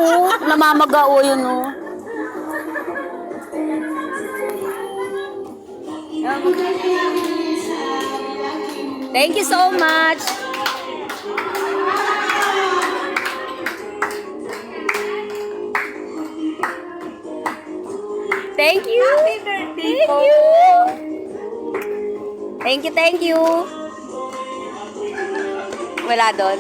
oh. Namamaga, oh, yun, oh. Thank you so much. Thank you. Happy birthday Thank po. you. Thank you, thank you. Wala doon.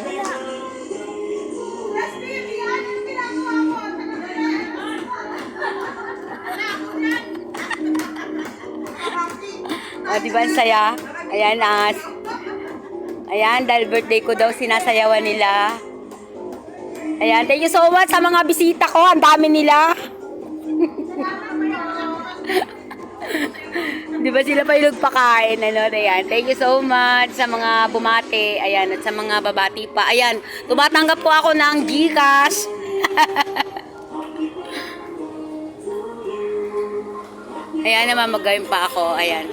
O, di ba ang saya? Ayan, ayan, dahil birthday ko daw, sinasayawan nila. Ayan, thank you so much sa mga bisita ko. Ang dami nila. Di ba sila pa yung nagpakain, ano? Ayan, thank you so much sa mga bumati. Ayan, at sa mga babati pa. Ayan, tumatanggap po ako ng GCash. Ayan, namamagayin pa ako. Ayan.